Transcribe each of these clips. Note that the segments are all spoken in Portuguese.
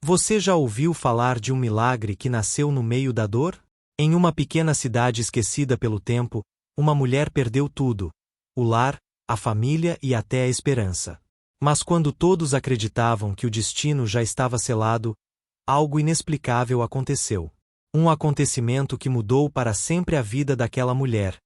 Você já ouviu falar de um milagre que nasceu no meio da dor? Em uma pequena cidade esquecida pelo tempo, uma mulher perdeu tudo: o lar, a família e até a esperança. Mas quando todos acreditavam que o destino já estava selado, algo inexplicável aconteceu. Um acontecimento que mudou para sempre a vida daquela mulher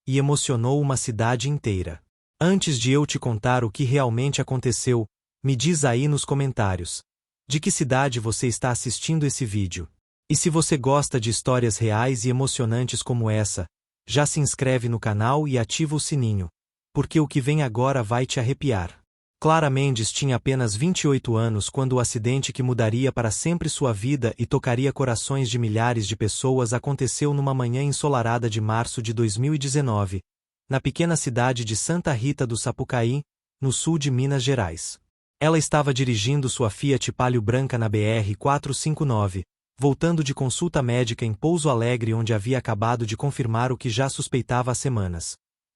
e emocionou uma cidade inteira. Antes de eu te contar o que realmente aconteceu, me diz aí nos comentários: de que cidade você está assistindo esse vídeo? E se você gosta de histórias reais e emocionantes como essa, já se inscreve no canal e ativa o sininho, porque o que vem agora vai te arrepiar. Clara Mendes tinha apenas 28 anos quando o acidente que mudaria para sempre sua vida e tocaria corações de milhares de pessoas aconteceu numa manhã ensolarada de março de 2019, na pequena cidade de Santa Rita do Sapucaí, no sul de Minas Gerais. Ela estava dirigindo sua Fiat Palio branca na BR-459, voltando de consulta médica em Pouso Alegre, onde havia acabado de confirmar o que já suspeitava há semanas.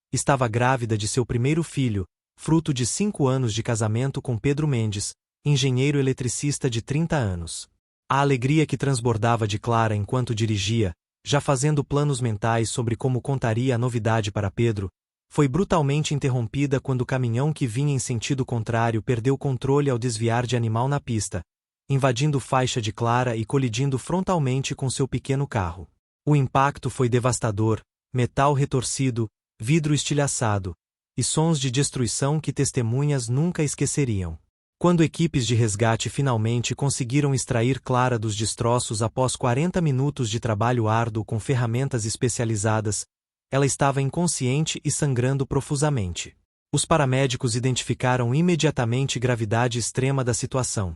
Estava grávida de seu primeiro filho, fruto de 5 anos de casamento com Pedro Mendes, engenheiro eletricista de 30 anos. A alegria que transbordava de Clara enquanto dirigia, já fazendo planos mentais sobre como contaria a novidade para Pedro, foi brutalmente interrompida quando o caminhão que vinha em sentido contrário perdeu o controle ao desviar de animal na pista, invadindo faixa de Clara e colidindo frontalmente com seu pequeno carro. O impacto foi devastador: metal retorcido, vidro estilhaçado, e sons de destruição que testemunhas nunca esqueceriam. Quando equipes de resgate finalmente conseguiram extrair Clara dos destroços após 40 minutos de trabalho árduo com ferramentas especializadas, ela estava inconsciente e sangrando profusamente. Os paramédicos identificaram imediatamente gravidade extrema da situação: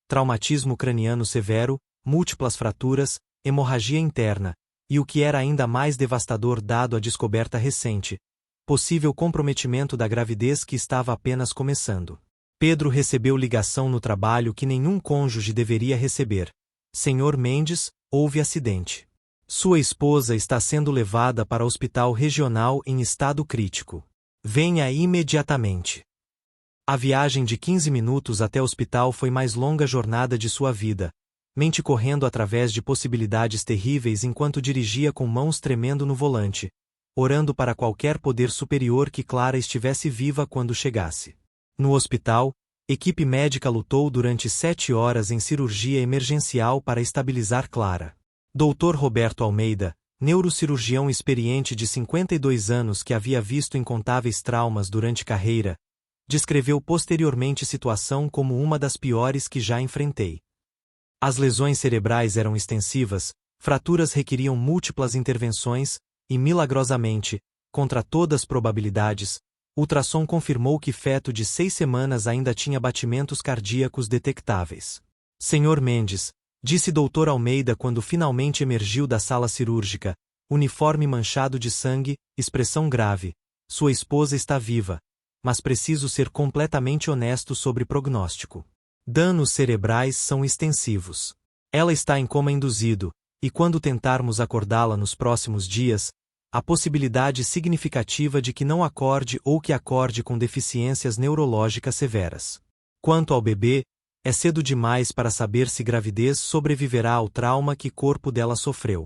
traumatismo craniano severo, múltiplas fraturas, hemorragia interna, e o que era ainda mais devastador dado a descoberta recente: possível comprometimento da gravidez que estava apenas começando. Pedro recebeu ligação no trabalho que nenhum cônjuge deveria receber: Senhor Mendes, houve acidente. Sua esposa está sendo levada para o hospital regional em estado crítico. Venha imediatamente. A viagem de 15 minutos até o hospital foi a mais longa jornada de sua vida, mente correndo através de possibilidades terríveis enquanto dirigia com mãos tremendo no volante, orando para qualquer poder superior que Clara estivesse viva quando chegasse. No hospital, equipe médica lutou durante 7 horas em cirurgia emergencial para estabilizar Clara. Dr. Roberto Almeida, neurocirurgião experiente de 52 anos que havia visto incontáveis traumas durante carreira, descreveu posteriormente a situação como uma das piores que já enfrentei. As lesões cerebrais eram extensivas, fraturas requeriam múltiplas intervenções, e milagrosamente, contra todas as probabilidades, o ultrassom confirmou que feto de 6 semanas ainda tinha batimentos cardíacos detectáveis. Senhor Mendes, disse Dr. Almeida quando finalmente emergiu da sala cirúrgica, uniforme manchado de sangue, expressão grave: sua esposa está viva, mas preciso ser completamente honesto sobre prognóstico. Danos cerebrais são extensivos. Ela está em coma induzido, e quando tentarmos acordá-la nos próximos dias, há possibilidade significativa de que não acorde ou que acorde com deficiências neurológicas severas. Quanto ao bebê, é cedo demais para saber se gravidez sobreviverá ao trauma que o corpo dela sofreu.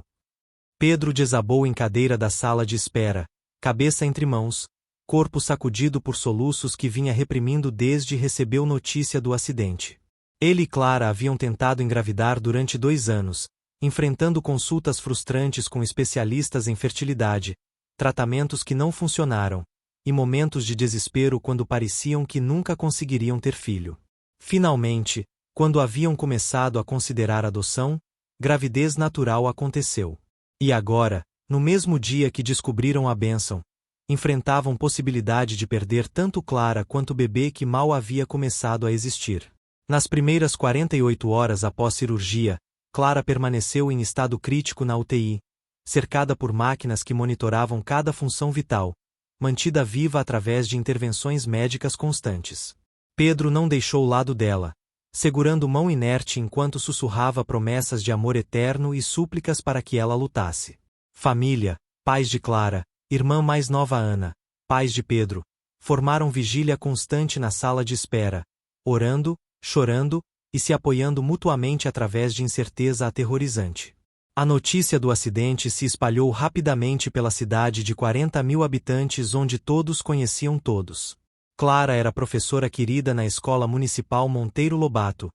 Pedro desabou em cadeira da sala de espera, cabeça entre mãos, corpo sacudido por soluços que vinha reprimindo desde recebeu notícia do acidente. Ele e Clara haviam tentado engravidar durante 2 anos, enfrentando consultas frustrantes com especialistas em fertilidade, tratamentos que não funcionaram, e momentos de desespero quando pareciam que nunca conseguiriam ter filho. Finalmente, quando haviam começado a considerar adoção, gravidez natural aconteceu. E agora, no mesmo dia que descobriram a bênção, enfrentavam possibilidade de perder tanto Clara quanto o bebê que mal havia começado a existir. Nas primeiras 48 horas após cirurgia, Clara permaneceu em estado crítico na UTI, cercada por máquinas que monitoravam cada função vital, mantida viva através de intervenções médicas constantes. Pedro não deixou o lado dela, segurando mão inerte enquanto sussurrava promessas de amor eterno e súplicas para que ela lutasse. Família, pais de Clara, irmã mais nova Ana, pais de Pedro, formaram vigília constante na sala de espera, orando, chorando, e se apoiando mutuamente através de incerteza aterrorizante. A notícia do acidente se espalhou rapidamente pela cidade de 40.000 habitantes onde todos conheciam todos. Clara era professora querida na Escola Municipal Monteiro Lobato,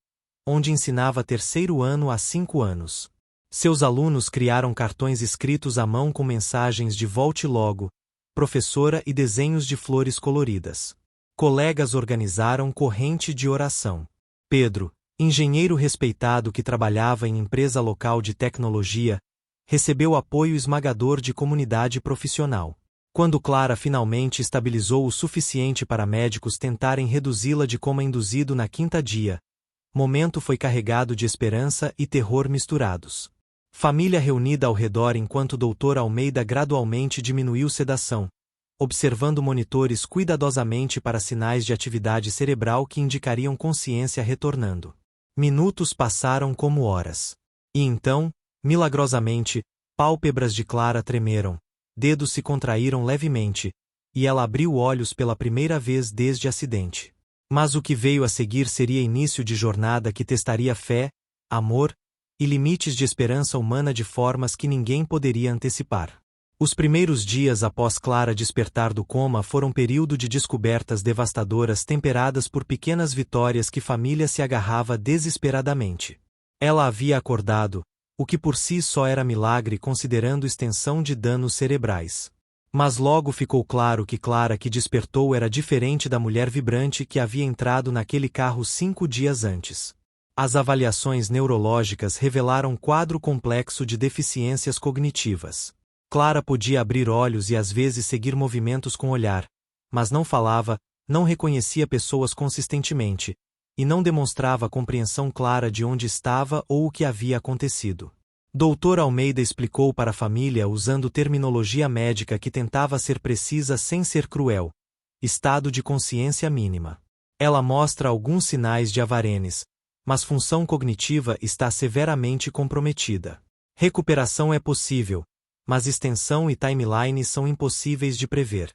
onde ensinava terceiro ano há 5 anos. Seus alunos criaram cartões escritos à mão com mensagens de volte logo, professora e desenhos de flores coloridas. Colegas organizaram corrente de oração. Pedro, engenheiro respeitado que trabalhava em empresa local de tecnologia, recebeu apoio esmagador de comunidade profissional. Quando Clara finalmente estabilizou o suficiente para médicos tentarem reduzi-la de coma induzido na quinta dia, momento foi carregado de esperança e terror misturados. Família reunida ao redor enquanto Dr. Almeida gradualmente diminuiu sedação, observando monitores cuidadosamente para sinais de atividade cerebral que indicariam consciência retornando. Minutos passaram como horas. E então, milagrosamente, pálpebras de Clara tremeram, dedos se contraíram levemente, e ela abriu olhos pela primeira vez desde o acidente. Mas o que veio a seguir seria início de jornada que testaria fé, amor e limites de esperança humana de formas que ninguém poderia antecipar. Os primeiros dias após Clara despertar do coma foram período de descobertas devastadoras temperadas por pequenas vitórias que família se agarrava desesperadamente. Ela havia acordado, o que por si só era milagre considerando extensão de danos cerebrais. Mas logo ficou claro que Clara que despertou era diferente da mulher vibrante que havia entrado naquele carro 5 dias antes. As avaliações neurológicas revelaram quadro complexo de deficiências cognitivas. Clara podia abrir olhos e às vezes seguir movimentos com o olhar, mas não falava, não reconhecia pessoas consistentemente, e não demonstrava compreensão clara de onde estava ou o que havia acontecido. Dr. Almeida explicou para a família usando terminologia médica que tentava ser precisa sem ser cruel. Estado de consciência mínima. Ela mostra alguns sinais de avarenes, mas função cognitiva está severamente comprometida. Recuperação é possível, mas extensão e timeline são impossíveis de prever.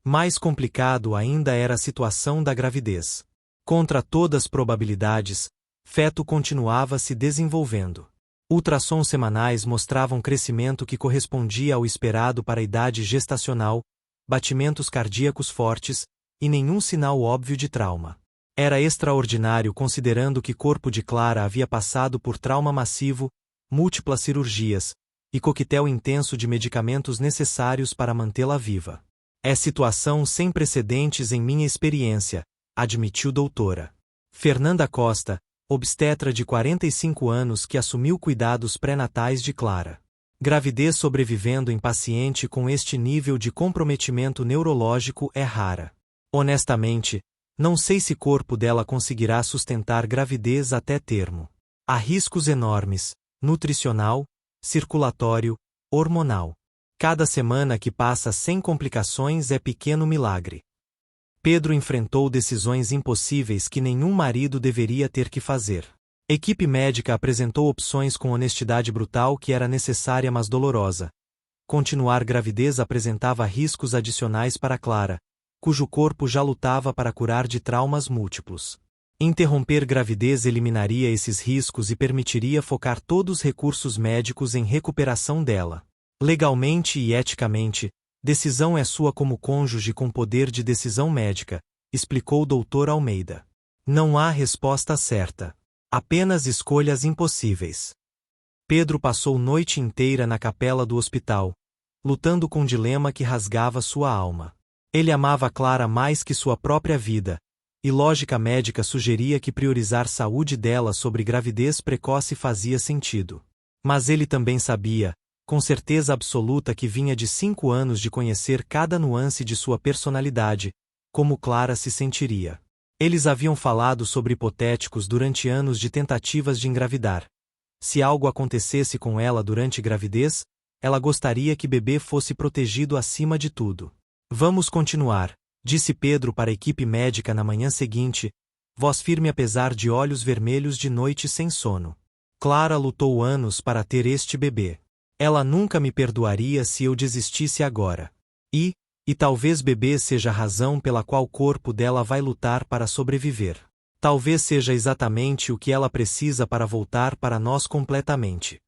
Mais complicado ainda era a situação da gravidez. Contra todas as probabilidades, feto continuava se desenvolvendo. Ultrassons semanais mostravam crescimento que correspondia ao esperado para a idade gestacional, batimentos cardíacos fortes, e nenhum sinal óbvio de trauma. Era extraordinário considerando que o corpo de Clara havia passado por trauma massivo, múltiplas cirurgias, e coquetel intenso de medicamentos necessários para mantê-la viva. É situação sem precedentes em minha experiência, admitiu doutora Fernanda Costa, obstetra de 45 anos que assumiu cuidados pré-natais de Clara. Gravidez sobrevivendo em paciente com este nível de comprometimento neurológico é rara. Honestamente, não sei se o corpo dela conseguirá sustentar gravidez até termo. Há riscos enormes, nutricional, circulatório, hormonal. Cada semana que passa sem complicações é pequeno milagre. Pedro enfrentou decisões impossíveis que nenhum marido deveria ter que fazer. Equipe médica apresentou opções com honestidade brutal que era necessária mas dolorosa. Continuar gravidez apresentava riscos adicionais para Clara, cujo corpo já lutava para curar de traumas múltiplos. Interromper gravidez eliminaria esses riscos e permitiria focar todos os recursos médicos em recuperação dela. Legalmente e eticamente, decisão é sua como cônjuge com poder de decisão médica, explicou Dr. Almeida. Não há resposta certa. Apenas escolhas impossíveis. Pedro passou noite inteira na capela do hospital, lutando com um dilema que rasgava sua alma. Ele amava Clara mais que sua própria vida, e lógica médica sugeria que priorizar saúde dela sobre gravidez precoce fazia sentido. Mas ele também sabia, com certeza absoluta que vinha de 5 anos de conhecer cada nuance de sua personalidade, como Clara se sentiria. Eles haviam falado sobre hipotéticos durante anos de tentativas de engravidar. Se algo acontecesse com ela durante gravidez, ela gostaria que bebê fosse protegido acima de tudo. Vamos continuar, disse Pedro para a equipe médica na manhã seguinte, voz firme apesar de olhos vermelhos de noite sem sono. Clara lutou anos para ter este bebê. Ela nunca me perdoaria se eu desistisse agora. E talvez bebê seja a razão pela qual o corpo dela vai lutar para sobreviver. Talvez seja exatamente o que ela precisa para voltar para nós completamente.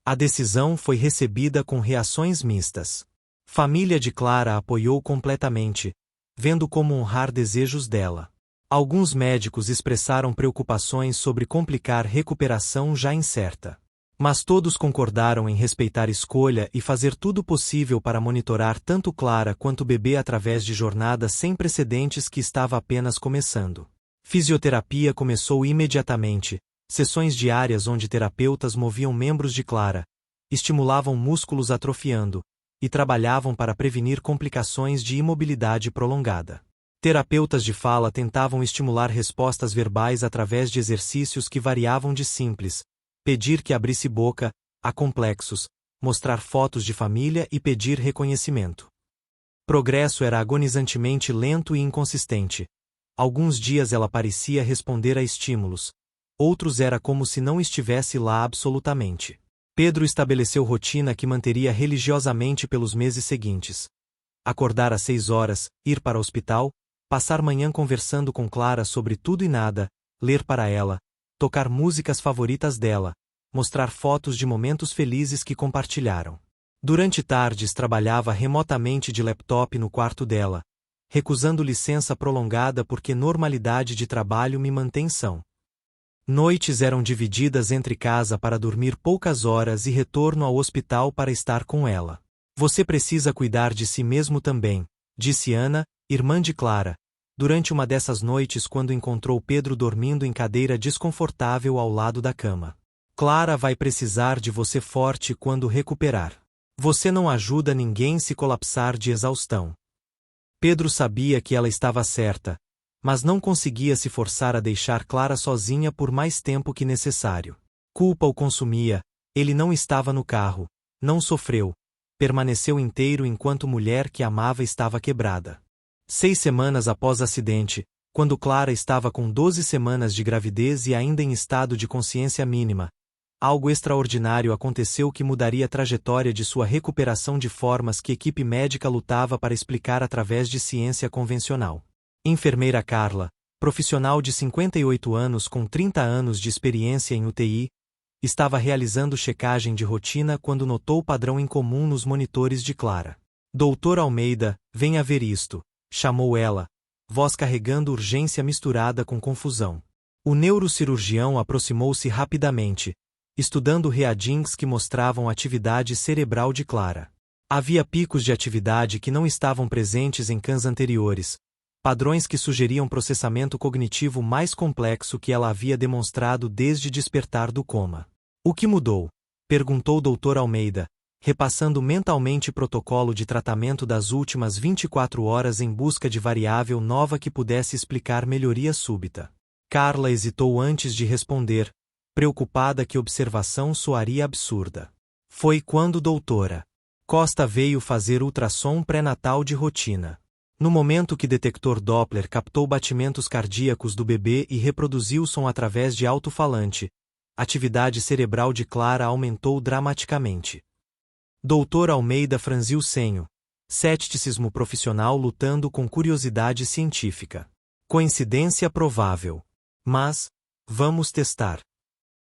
A decisão foi recebida com reações mistas. Família de Clara apoiou completamente, vendo como honrar desejos dela. Alguns médicos expressaram preocupações sobre complicar recuperação já incerta. Mas todos concordaram em respeitar escolha e fazer tudo possível para monitorar tanto Clara quanto o bebê através de jornadas sem precedentes que estava apenas começando. Fisioterapia começou imediatamente, sessões diárias onde terapeutas moviam membros de Clara, estimulavam músculos atrofiando, e trabalhavam para prevenir complicações de imobilidade prolongada. Terapeutas de fala tentavam estimular respostas verbais através de exercícios que variavam de simples, pedir que abrisse boca, a complexos, mostrar fotos de família e pedir reconhecimento. Progresso era agonizantemente lento e inconsistente. Alguns dias ela parecia responder a estímulos, outros era como se não estivesse lá absolutamente. Pedro estabeleceu rotina que manteria religiosamente pelos meses seguintes. Acordar às 6 horas, ir para o hospital, passar manhã conversando com Clara sobre tudo e nada, ler para ela, tocar músicas favoritas dela, mostrar fotos de momentos felizes que compartilharam. Durante tardes trabalhava remotamente de laptop no quarto dela, recusando licença prolongada porque normalidade de trabalho me mantém são. Noites eram divididas entre casa para dormir poucas horas e retorno ao hospital para estar com ela. Você precisa cuidar de si mesmo também, disse Ana, irmã de Clara, durante uma dessas noites quando encontrou Pedro dormindo em cadeira desconfortável ao lado da cama. Clara vai precisar de você forte quando recuperar. Você não ajuda ninguém se colapsar de exaustão. Pedro sabia que ela estava certa, mas não conseguia se forçar a deixar Clara sozinha por mais tempo que necessário. Culpa o consumia, ele não estava no carro, não sofreu, permaneceu inteiro enquanto mulher que amava estava quebrada. 6 semanas após o acidente, quando Clara estava com 12 semanas de gravidez e ainda em estado de consciência mínima, algo extraordinário aconteceu que mudaria a trajetória de sua recuperação de formas que a equipe médica lutava para explicar através de ciência convencional. Enfermeira Carla, profissional de 58 anos com 30 anos de experiência em UTI, estava realizando checagem de rotina quando notou padrão incomum nos monitores de Clara. Doutor Almeida, venha ver isto, chamou ela, voz carregando urgência misturada com confusão. O neurocirurgião aproximou-se rapidamente, estudando readings que mostravam atividade cerebral de Clara. Havia picos de atividade que não estavam presentes em cães anteriores, padrões que sugeriam processamento cognitivo mais complexo que ela havia demonstrado desde despertar do coma. O que mudou? Perguntou Dr. Almeida, repassando mentalmente o protocolo de tratamento das últimas 24 horas em busca de variável nova que pudesse explicar melhoria súbita. Carla hesitou antes de responder, preocupada que a observação soaria absurda. Foi quando Doutora Costa veio fazer ultrassom pré-natal de rotina. No momento que detector Doppler captou batimentos cardíacos do bebê e reproduziu o som através de alto-falante, a atividade cerebral de Clara aumentou dramaticamente. Dr. Almeida franziu o senho, ceticismo profissional lutando com curiosidade científica. Coincidência provável. Mas, vamos testar.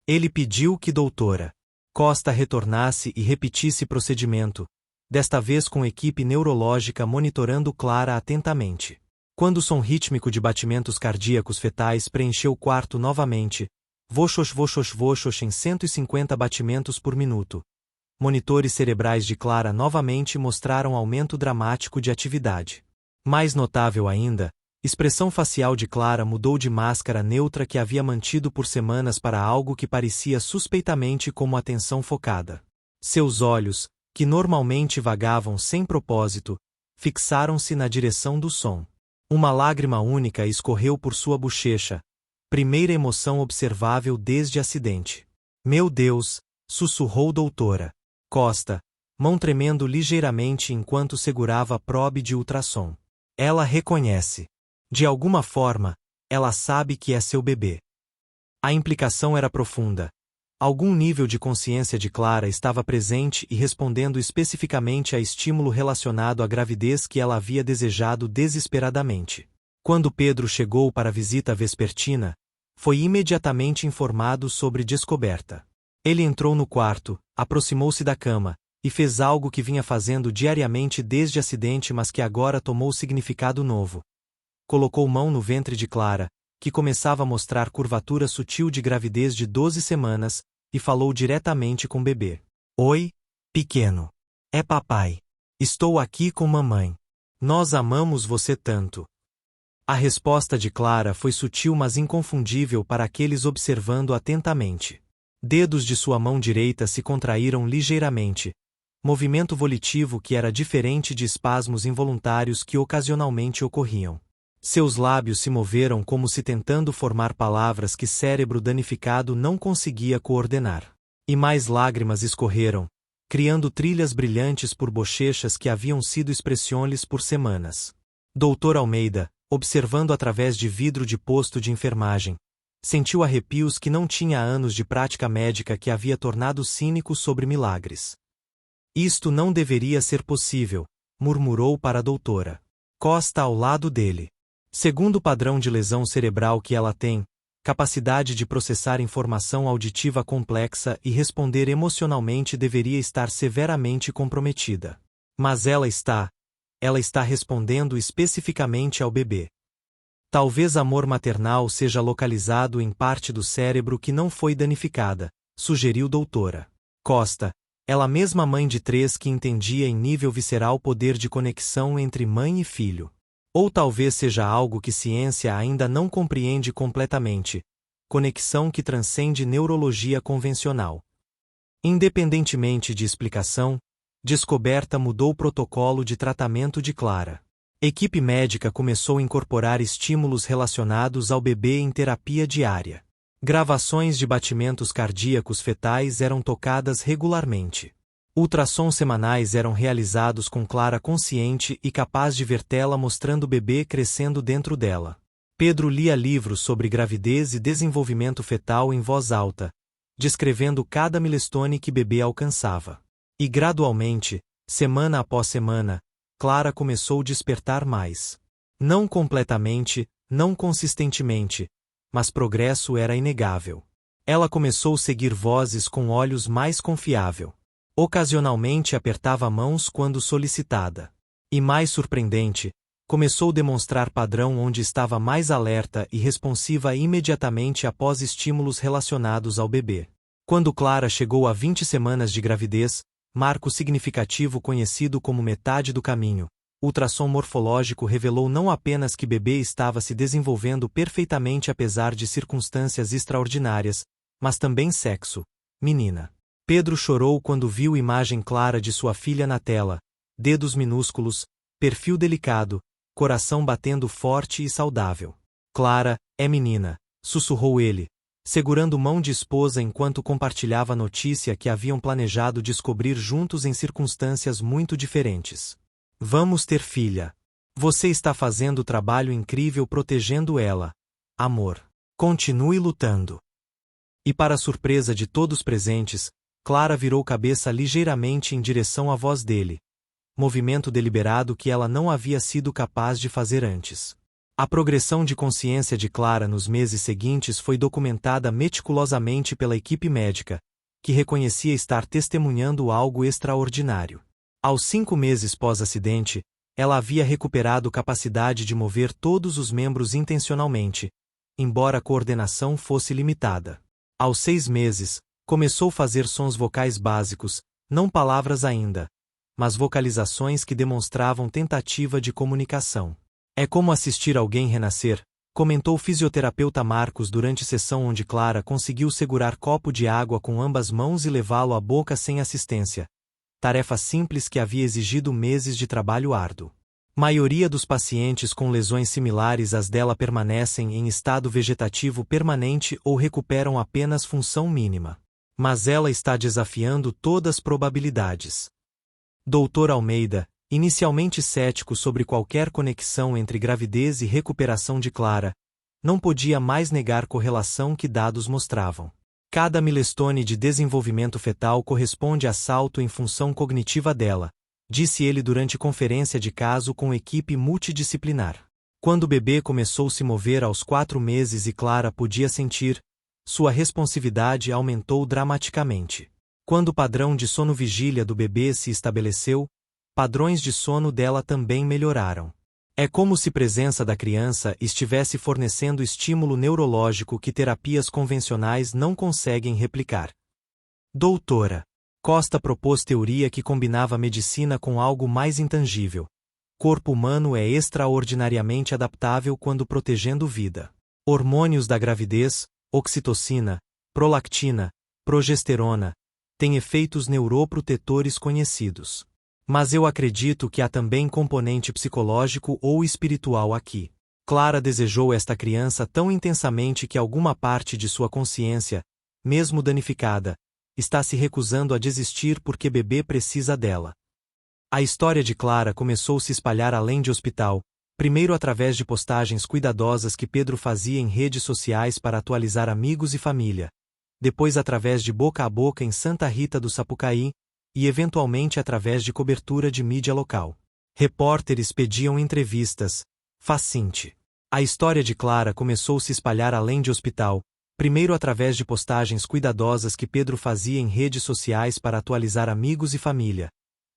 Ele pediu que Doutora Costa retornasse e repetisse procedimento, desta vez com equipe neurológica monitorando Clara atentamente. Quando o som rítmico de batimentos cardíacos fetais preencheu o quarto novamente, voxox em 150 batimentos por minuto, monitores cerebrais de Clara novamente mostraram aumento dramático de atividade. Mais notável ainda, expressão facial de Clara mudou de máscara neutra que havia mantido por semanas para algo que parecia suspeitamente como atenção focada. Seus olhos, que normalmente vagavam sem propósito, fixaram-se na direção do som. Uma lágrima única escorreu por sua bochecha, primeira emoção observável desde o acidente. Meu Deus, sussurrou Doutora Costa, mão tremendo ligeiramente enquanto segurava a probe de ultrassom. Ela reconhece. De alguma forma, ela sabe que é seu bebê. A implicação era profunda. Algum nível de consciência de Clara estava presente e respondendo especificamente a estímulo relacionado à gravidez que ela havia desejado desesperadamente. Quando Pedro chegou para a visita vespertina, foi imediatamente informado sobre descoberta. Ele entrou no quarto, aproximou-se da cama, e fez algo que vinha fazendo diariamente desde o acidente, mas que agora tomou significado novo. Colocou mão no ventre de Clara, que começava a mostrar curvatura sutil de gravidez de 12 semanas, e falou diretamente com o bebê. Oi, pequeno. É papai. Estou aqui com mamãe. Nós amamos você tanto. A resposta de Clara foi sutil, mas inconfundível para aqueles observando atentamente. Dedos de sua mão direita se contraíram ligeiramente, movimento volitivo que era diferente de espasmos involuntários que ocasionalmente ocorriam. Seus lábios se moveram como se tentando formar palavras que cérebro danificado não conseguia coordenar. E mais lágrimas escorreram, criando trilhas brilhantes por bochechas que haviam sido expressiones por semanas. Dr. Almeida, observando através de vidro de posto de enfermagem, sentiu arrepios que não tinha há anos de prática médica que havia tornado cínico sobre milagres. Isto não deveria ser possível, murmurou para a doutora Costa ao lado dele. Segundo o padrão de lesão cerebral que ela tem, capacidade de processar informação auditiva complexa e responder emocionalmente deveria estar severamente comprometida. Mas ela está respondendo especificamente ao bebê. Talvez amor maternal seja localizado em parte do cérebro que não foi danificada, sugeriu doutora Costa, ela mesma mãe de 3 que entendia em nível visceral o poder de conexão entre mãe e filho. Ou talvez seja algo que ciência ainda não compreende completamente, conexão que transcende neurologia convencional. Independentemente de explicação, descoberta mudou o protocolo de tratamento de Clara. Equipe médica começou a incorporar estímulos relacionados ao bebê em terapia diária. Gravações de batimentos cardíacos fetais eram tocadas regularmente. Ultrassons semanais eram realizados com Clara consciente e capaz de ver tela mostrando o bebê crescendo dentro dela. Pedro lia livros sobre gravidez e desenvolvimento fetal em voz alta, descrevendo cada milestone que bebê alcançava. E gradualmente, semana após semana, Clara começou a despertar mais. Não completamente, não consistentemente, mas progresso era inegável. Ela começou a seguir vozes com olhos mais confiável. Ocasionalmente apertava mãos quando solicitada. E mais surpreendente, começou a demonstrar padrão onde estava mais alerta e responsiva imediatamente após estímulos relacionados ao bebê. Quando Clara chegou a 20 semanas de gravidez, marco significativo conhecido como metade do caminho, ultrassom morfológico revelou não apenas que bebê estava se desenvolvendo perfeitamente apesar de circunstâncias extraordinárias, mas também sexo, menina. Pedro chorou quando viu imagem clara de sua filha na tela, dedos minúsculos, perfil delicado, coração batendo forte e saudável. Clara, é menina, sussurrou ele, segurando mão de esposa enquanto compartilhava a notícia que haviam planejado descobrir juntos em circunstâncias muito diferentes. Vamos ter filha. Você está fazendo trabalho incrível protegendo ela. Amor. Continue lutando. E para surpresa de todos presentes, Clara virou cabeça ligeiramente em direção à voz dele. Movimento deliberado que ela não havia sido capaz de fazer antes. A progressão de consciência de Clara nos meses seguintes foi documentada meticulosamente pela equipe médica, que reconhecia estar testemunhando algo extraordinário. Aos 5 meses pós-acidente, ela havia recuperado capacidade de mover todos os membros intencionalmente, embora a coordenação fosse limitada. Aos 6 meses, começou a fazer sons vocais básicos, não palavras ainda, mas vocalizações que demonstravam tentativa de comunicação. É como assistir alguém renascer, comentou o fisioterapeuta Marcos durante sessão onde Clara conseguiu segurar copo de água com ambas mãos e levá-lo à boca sem assistência. Tarefa simples que havia exigido meses de trabalho árduo. Maioria dos pacientes com lesões similares às dela permanecem em estado vegetativo permanente ou recuperam apenas função mínima. Mas ela está desafiando todas as probabilidades. Dr. Almeida, inicialmente cético sobre qualquer conexão entre gravidez e recuperação de Clara, não podia mais negar correlação que dados mostravam. Cada milestone de desenvolvimento fetal corresponde a salto em função cognitiva dela, disse ele durante conferência de caso com equipe multidisciplinar. Quando o bebê começou a se mover aos 4 meses e Clara podia sentir, sua responsividade aumentou dramaticamente. Quando o padrão de sono-vigília do bebê se estabeleceu, padrões de sono dela também melhoraram. É como se a presença da criança estivesse fornecendo estímulo neurológico que terapias convencionais não conseguem replicar. Doutora Costa propôs teoria que combinava medicina com algo mais intangível. Corpo humano é extraordinariamente adaptável quando protegendo vida. Hormônios da gravidez, oxitocina, prolactina, progesterona, têm efeitos neuroprotetores conhecidos. Mas eu acredito que há também componente psicológico ou espiritual aqui. Clara desejou esta criança tão intensamente que alguma parte de sua consciência, mesmo danificada, está se recusando a desistir porque bebê precisa dela. A história de Clara começou a se espalhar além de hospital, primeiro através de postagens cuidadosas que Pedro fazia em redes sociais para atualizar amigos e família, depois através de boca a boca em Santa Rita do Sapucaí, e eventualmente através de cobertura de mídia local. Repórteres pediam entrevistas. Facinte. A história de Clara começou a se espalhar além de hospital, primeiro através de postagens cuidadosas que Pedro fazia em redes sociais para atualizar amigos e família,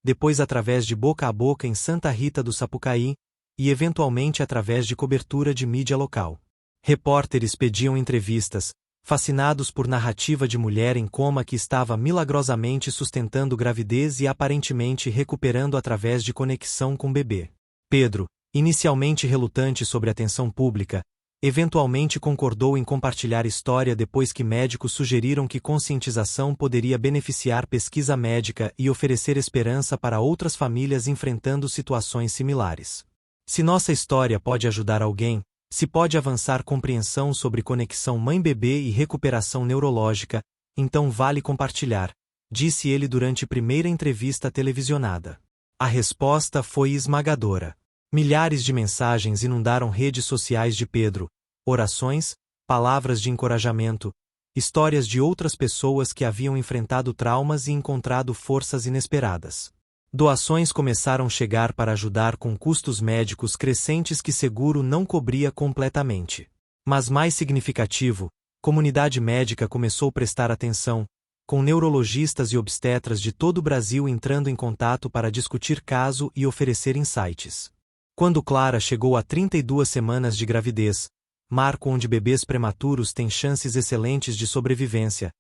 depois através de boca a boca em Santa Rita do Sapucaí, e eventualmente através de cobertura de mídia local. Repórteres pediam entrevistas, fascinados por narrativa de mulher em coma que estava milagrosamente sustentando gravidez e aparentemente recuperando através de conexão com bebê. Pedro, inicialmente relutante sobre a atenção pública, eventualmente concordou em compartilhar história depois que médicos sugeriram que conscientização poderia beneficiar pesquisa médica e oferecer esperança para outras famílias enfrentando situações similares. Se nossa história pode ajudar alguém, se pode avançar compreensão sobre conexão mãe-bebê e recuperação neurológica, então vale compartilhar, disse ele durante a primeira entrevista televisionada. A resposta foi esmagadora. Milhares de mensagens inundaram redes sociais de Pedro, orações, palavras de encorajamento, histórias de outras pessoas que haviam enfrentado traumas e encontrado forças inesperadas. Doações começaram a chegar para ajudar com custos médicos crescentes que seguro não cobria completamente. Mas mais significativo, comunidade médica começou a prestar atenção, com neurologistas e obstetras de todo o Brasil entrando em contato para discutir caso e oferecer insights. Quando Clara chegou a 32 semanas de gravidez, marco onde bebês prematuros têm chances excelentes de sobrevivência,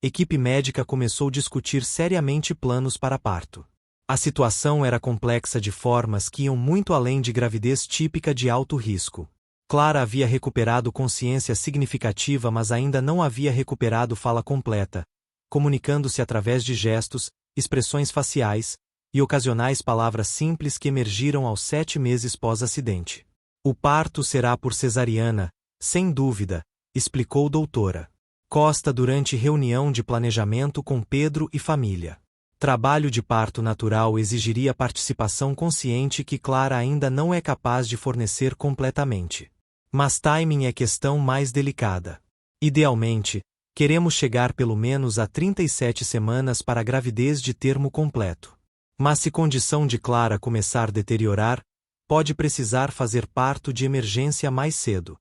equipe médica começou a discutir seriamente planos para parto. A situação era complexa de formas que iam muito além de gravidez típica de alto risco. Clara havia recuperado consciência significativa, mas ainda não havia recuperado fala completa, comunicando-se através de gestos, expressões faciais e ocasionais palavras simples que emergiram aos 7 meses pós-acidente. O parto será por cesariana, sem dúvida, explicou doutora Costa durante reunião de planejamento com Pedro e família. Trabalho de parto natural exigiria participação consciente que Clara ainda não é capaz de fornecer completamente. Mas timing é questão mais delicada. Idealmente, queremos chegar pelo menos a 37 semanas para a gravidez de termo completo. Mas se condição de Clara começar a deteriorar, pode precisar fazer parto de emergência mais cedo.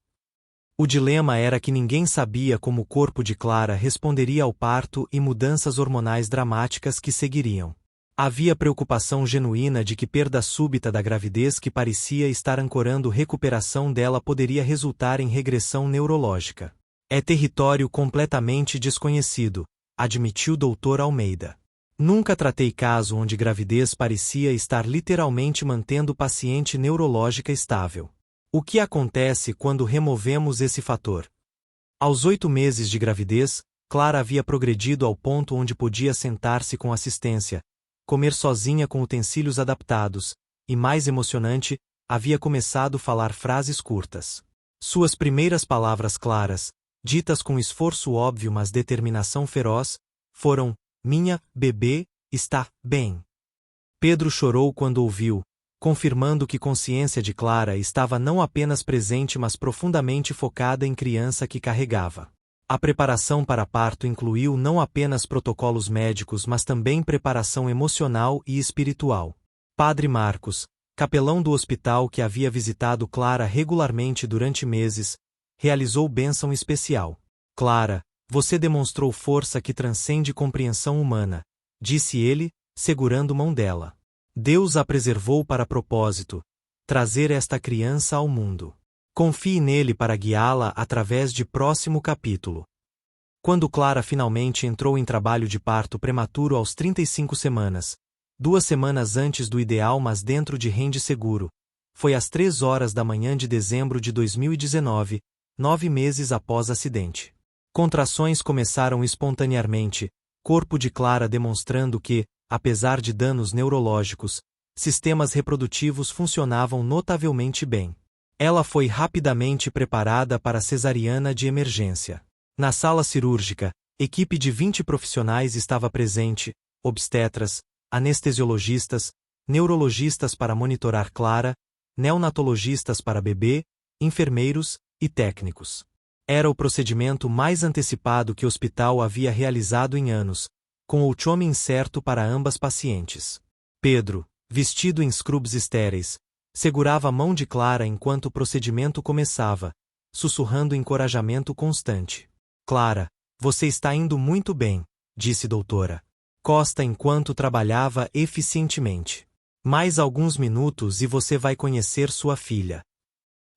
O dilema era que ninguém sabia como o corpo de Clara responderia ao parto e mudanças hormonais dramáticas que seguiriam. Havia preocupação genuína de que perda súbita da gravidez que parecia estar ancorando recuperação dela poderia resultar em regressão neurológica. É território completamente desconhecido, admitiu Dr. Almeida. Nunca tratei caso onde gravidez parecia estar literalmente mantendo o paciente neurológica estável. O que acontece quando removemos esse fator? Aos 8 meses de gravidez, Clara havia progredido ao ponto onde podia sentar-se com assistência, comer sozinha com utensílios adaptados, e mais emocionante, havia começado a falar frases curtas. Suas primeiras palavras claras, ditas com esforço óbvio mas determinação feroz, foram: "Minha bebê está bem." Pedro chorou quando ouviu, confirmando que consciência de Clara estava não apenas presente mas profundamente focada em criança que carregava. A preparação para parto incluiu não apenas protocolos médicos mas também preparação emocional e espiritual. Padre Marcos, capelão do hospital que havia visitado Clara regularmente durante meses, realizou bênção especial. Clara, você demonstrou força que transcende compreensão humana, disse ele, segurando mão dela. Deus a preservou para propósito, trazer esta criança ao mundo. Confie nele para guiá-la através de próximo capítulo. Quando Clara finalmente entrou em trabalho de parto prematuro aos 35 semanas, 2 semanas antes do ideal mas dentro de range seguro, foi às 3 horas da manhã de dezembro de 2019, 9 meses após acidente. Contrações começaram espontaneamente, corpo de Clara demonstrando que, apesar de danos neurológicos, sistemas reprodutivos funcionavam notavelmente bem. Ela foi rapidamente preparada para a cesariana de emergência. Na sala cirúrgica, equipe de 20 profissionais estava presente, obstetras, anestesiologistas, neurologistas para monitorar Clara, neonatologistas para bebê, enfermeiros e técnicos. Era o procedimento mais antecipado que o hospital havia realizado em anos, com o chome incerto para ambas pacientes. Pedro, vestido em scrubs estéreis, segurava a mão de Clara enquanto o procedimento começava, sussurrando encorajamento constante. Clara, você está indo muito bem, disse doutora Costa enquanto trabalhava eficientemente. Mais alguns minutos e você vai conhecer sua filha.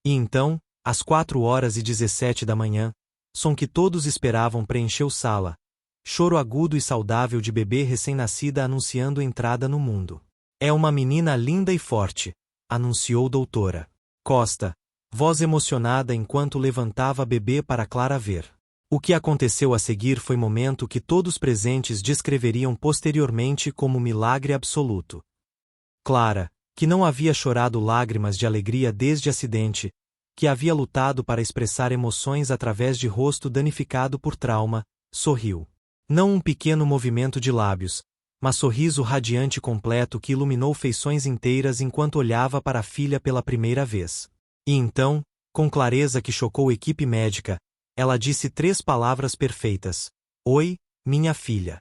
E então, às 4h17 da manhã, som que todos esperavam preencheu sala. Choro agudo e saudável de bebê recém-nascida anunciando entrada no mundo. É uma menina linda e forte, anunciou doutora Costa, voz emocionada enquanto levantava a bebê para Clara ver. O que aconteceu a seguir foi momento que todos presentes descreveriam posteriormente como milagre absoluto. Clara, que não havia chorado lágrimas de alegria desde o acidente, que havia lutado para expressar emoções através de rosto danificado por trauma, sorriu. Não um pequeno movimento de lábios, mas sorriso radiante completo que iluminou feições inteiras enquanto olhava para a filha pela primeira vez. E então, com clareza que chocou a equipe médica, ela disse 3 palavras perfeitas. Oi, minha filha.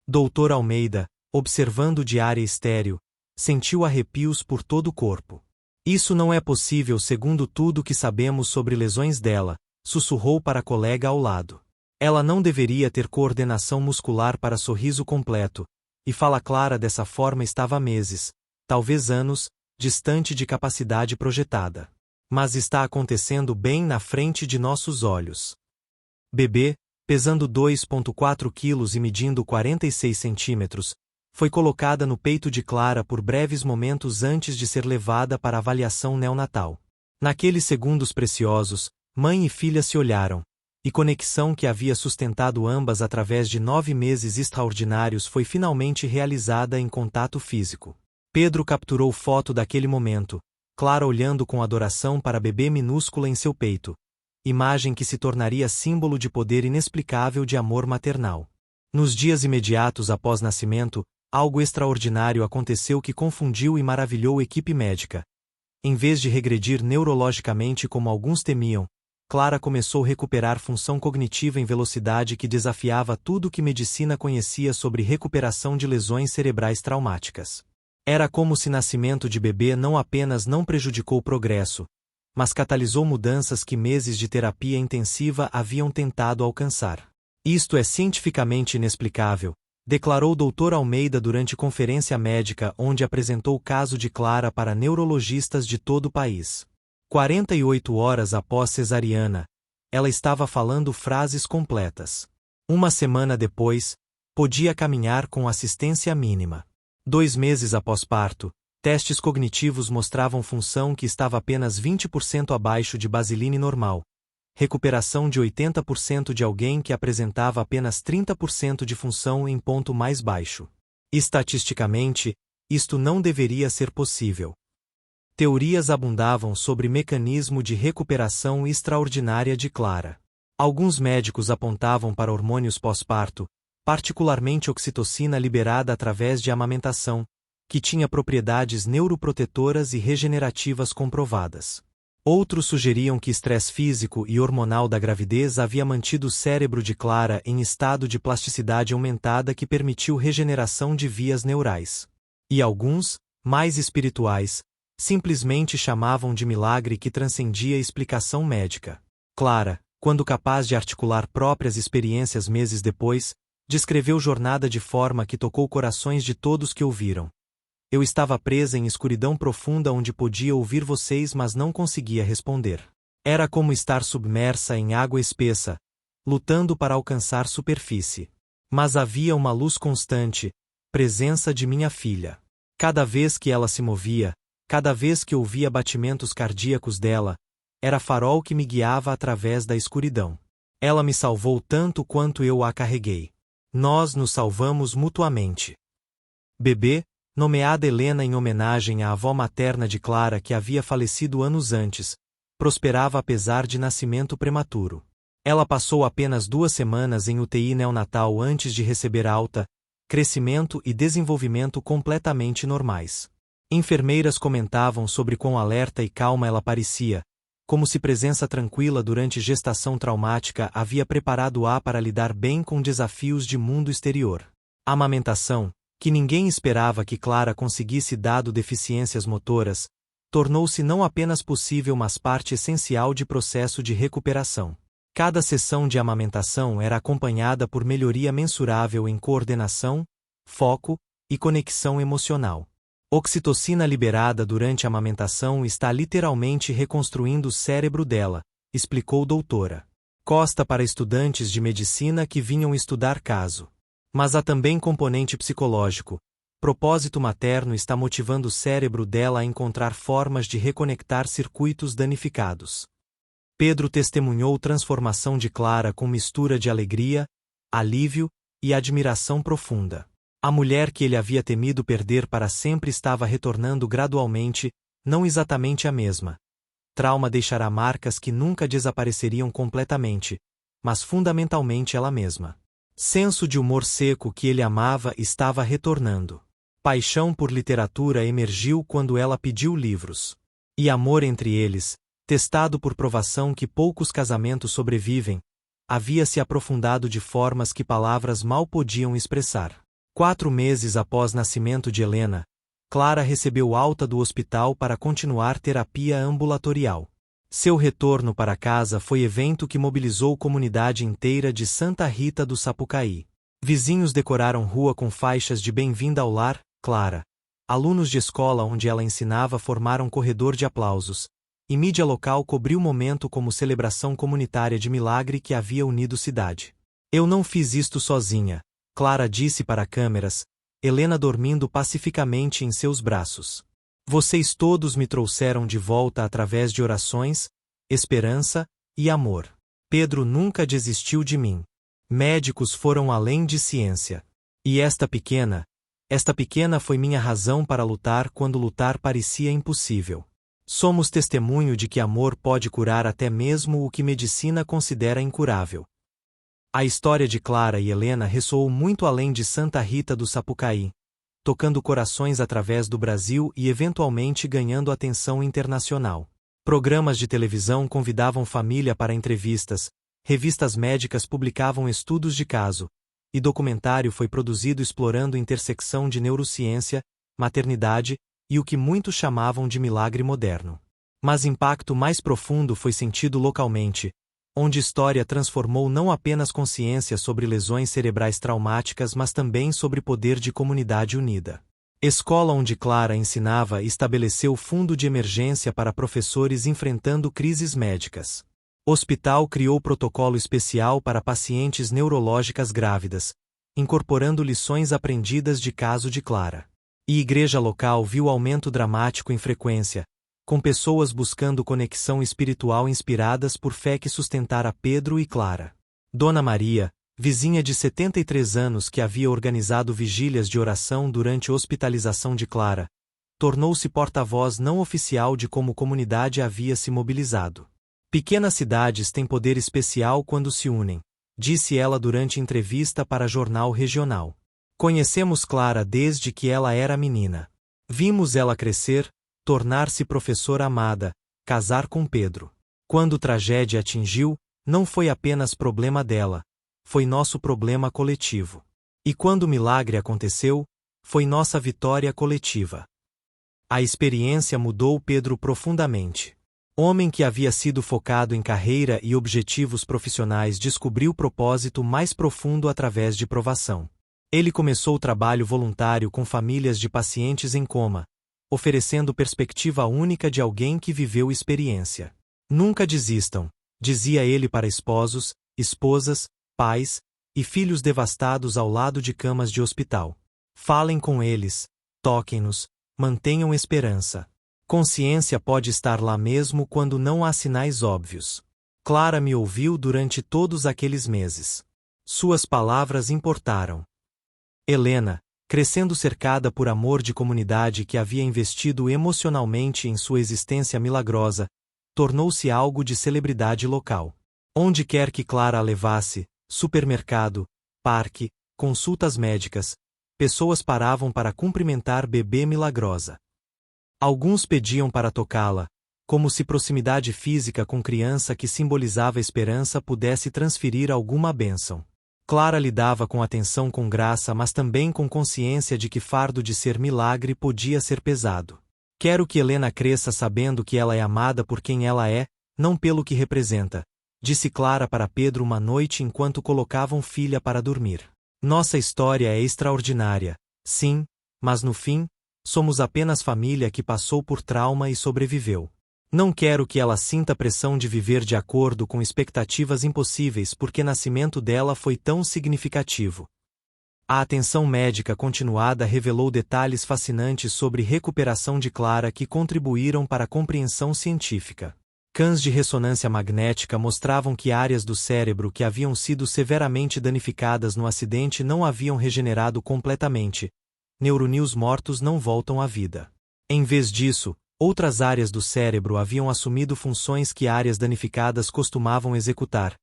Doutor Almeida, observando de área estéril, sentiu arrepios por todo o corpo. Isso não é possível segundo tudo que sabemos sobre lesões dela, sussurrou para a colega ao lado. Ela não deveria ter coordenação muscular para sorriso completo, e fala clara dessa forma estava há meses, talvez anos, distante de capacidade projetada. Mas está acontecendo bem na frente de nossos olhos. Bebê, pesando 2,4 quilos e medindo 46 centímetros, foi colocada no peito de Clara por breves momentos antes de ser levada para avaliação neonatal. Naqueles segundos preciosos, mãe e filha se olharam, e conexão que havia sustentado ambas através de 9 meses extraordinários foi finalmente realizada em contato físico. Pedro capturou foto daquele momento, Clara olhando com adoração para a bebê minúscula em seu peito, imagem que se tornaria símbolo de poder inexplicável de amor maternal. Nos dias imediatos após nascimento, algo extraordinário aconteceu que confundiu e maravilhou a equipe médica. Em vez de regredir neurologicamente como alguns temiam, Clara começou a recuperar função cognitiva em velocidade que desafiava tudo que medicina conhecia sobre recuperação de lesões cerebrais traumáticas. Era como se nascimento de bebê não apenas não prejudicou o progresso, mas catalisou mudanças que meses de terapia intensiva haviam tentado alcançar. Isto é cientificamente inexplicável, declarou Dr. Almeida durante conferência médica onde apresentou o caso de Clara para neurologistas de todo o país. 48 horas após cesariana, ela estava falando frases completas. 1 semana depois, podia caminhar com assistência mínima. 2 meses após parto, testes cognitivos mostravam função que estava apenas 20% abaixo de baseline normal. Recuperação de 80% de alguém que apresentava apenas 30% de função em ponto mais baixo. Estatisticamente, isto não deveria ser possível. Teorias abundavam sobre mecanismo de recuperação extraordinária de Clara. Alguns médicos apontavam para hormônios pós-parto, particularmente oxitocina liberada através de amamentação, que tinha propriedades neuroprotetoras e regenerativas comprovadas. Outros sugeriam que estresse físico e hormonal da gravidez havia mantido o cérebro de Clara em estado de plasticidade aumentada que permitiu regeneração de vias neurais. E alguns, mais espirituais, Simplesmente chamavam de milagre que transcendia explicação médica. Clara, quando capaz de articular próprias experiências meses depois, descreveu jornada de forma que tocou corações de todos que ouviram. Eu estava presa em escuridão profunda onde podia ouvir vocês, mas não conseguia responder. Era como estar submersa em água espessa, lutando para alcançar superfície. Mas havia uma luz constante, presença de minha filha. Cada vez que ela se movia, cada vez que ouvia batimentos cardíacos dela, era farol que me guiava através da escuridão. Ela me salvou tanto quanto eu a carreguei. Nós nos salvamos mutuamente. Bebê, nomeada Helena em homenagem à avó materna de Clara que havia falecido anos antes, prosperava apesar de nascimento prematuro. Ela passou apenas 2 semanas em UTI neonatal antes de receber alta, crescimento e desenvolvimento completamente normais. Enfermeiras comentavam sobre quão alerta e calma ela parecia, como se presença tranquila durante gestação traumática havia preparado-a para lidar bem com desafios de mundo exterior. A amamentação, que ninguém esperava que Clara conseguisse dado deficiências motoras, tornou-se não apenas possível mas parte essencial de processo de recuperação. Cada sessão de amamentação era acompanhada por melhoria mensurável em coordenação, foco e conexão emocional. Oxitocina liberada durante a amamentação está literalmente reconstruindo o cérebro dela, explicou doutora Costa para estudantes de medicina que vinham estudar caso. Mas há também componente psicológico. Propósito materno está motivando o cérebro dela a encontrar formas de reconectar circuitos danificados. Pedro testemunhou transformação de Clara com mistura de alegria, alívio e admiração profunda. A mulher que ele havia temido perder para sempre estava retornando gradualmente, não exatamente a mesma. Trauma deixará marcas que nunca desapareceriam completamente, mas fundamentalmente ela mesma. Senso de humor seco que ele amava estava retornando. Paixão por literatura emergiu quando ela pediu livros. E amor entre eles, testado por provação que poucos casamentos sobrevivem, havia se aprofundado de formas que palavras mal podiam expressar. 4 meses após nascimento de Helena, Clara recebeu alta do hospital para continuar terapia ambulatorial. Seu retorno para casa foi evento que mobilizou comunidade inteira de Santa Rita do Sapucaí. Vizinhos decoraram rua com faixas de bem-vinda ao lar, Clara. Alunos de escola onde ela ensinava formaram corredor de aplausos, e mídia local cobriu o momento como celebração comunitária de milagre que havia unido cidade. Eu não fiz isto sozinha, Clara disse para câmeras, Helena dormindo pacificamente em seus braços. Vocês todos me trouxeram de volta através de orações, esperança e amor. Pedro nunca desistiu de mim. Médicos foram além de ciência. E esta pequena foi minha razão para lutar quando lutar parecia impossível. Somos testemunho de que amor pode curar até mesmo o que medicina considera incurável. A história de Clara e Helena ressoou muito além de Santa Rita do Sapucaí, tocando corações através do Brasil e eventualmente ganhando atenção internacional. Programas de televisão convidavam família para entrevistas, revistas médicas publicavam estudos de caso, e documentário foi produzido explorando intersecção de neurociência, maternidade e o que muitos chamavam de milagre moderno. Mas impacto mais profundo foi sentido localmente, onde história transformou não apenas consciência sobre lesões cerebrais traumáticas mas também sobre poder de comunidade unida. Escola onde Clara ensinava estabeleceu fundo de emergência para professores enfrentando crises médicas. Hospital criou protocolo especial para pacientes neurológicas grávidas, incorporando lições aprendidas de caso de Clara. E igreja local viu aumento dramático em frequência, com pessoas buscando conexão espiritual inspiradas por fé que sustentara Pedro e Clara. Dona Maria, vizinha de 73 anos que havia organizado vigílias de oração durante a hospitalização de Clara, tornou-se porta-voz não oficial de como a comunidade havia se mobilizado. Pequenas cidades têm poder especial quando se unem, disse ela durante entrevista para jornal regional. Conhecemos Clara desde que ela era menina. Vimos ela crescer, tornar-se professora amada, casar com Pedro. Quando tragédia atingiu, não foi apenas problema dela, foi nosso problema coletivo. E quando o milagre aconteceu, foi nossa vitória coletiva. A experiência mudou Pedro profundamente. Homem que havia sido focado em carreira e objetivos profissionais descobriu propósito mais profundo através de provação. Ele começou o trabalho voluntário com famílias de pacientes em coma, oferecendo perspectiva única de alguém que viveu experiência. Nunca desistam, dizia ele para esposos, esposas, pais e filhos devastados ao lado de camas de hospital. Falem com eles, toquem-nos, mantenham esperança. Consciência pode estar lá mesmo quando não há sinais óbvios. Clara me ouviu durante todos aqueles meses. Suas palavras importaram. Helena, crescendo cercada por amor de comunidade que havia investido emocionalmente em sua existência milagrosa, tornou-se algo de celebridade local. Onde quer que Clara a levasse, supermercado, parque, consultas médicas, pessoas paravam para cumprimentar bebê milagrosa. Alguns pediam para tocá-la, como se proximidade física com criança que simbolizava esperança pudesse transferir alguma bênção. Clara lidava com atenção com graça, mas também com consciência de que fardo de ser milagre podia ser pesado. Quero que Helena cresça sabendo que ela é amada por quem ela é, não pelo que representa, disse Clara para Pedro uma noite enquanto colocavam filha para dormir. Nossa história é extraordinária, sim, mas no fim, somos apenas família que passou por trauma e sobreviveu. Não quero que ela sinta a pressão de viver de acordo com expectativas impossíveis porque o nascimento dela foi tão significativo. A atenção médica continuada revelou detalhes fascinantes sobre recuperação de Clara que contribuíram para a compreensão científica. Scans de ressonância magnética mostravam que áreas do cérebro que haviam sido severamente danificadas no acidente não haviam regenerado completamente. Neurônios mortos não voltam à vida. Em vez disso, outras áreas do cérebro haviam assumido funções que áreas danificadas costumavam executar.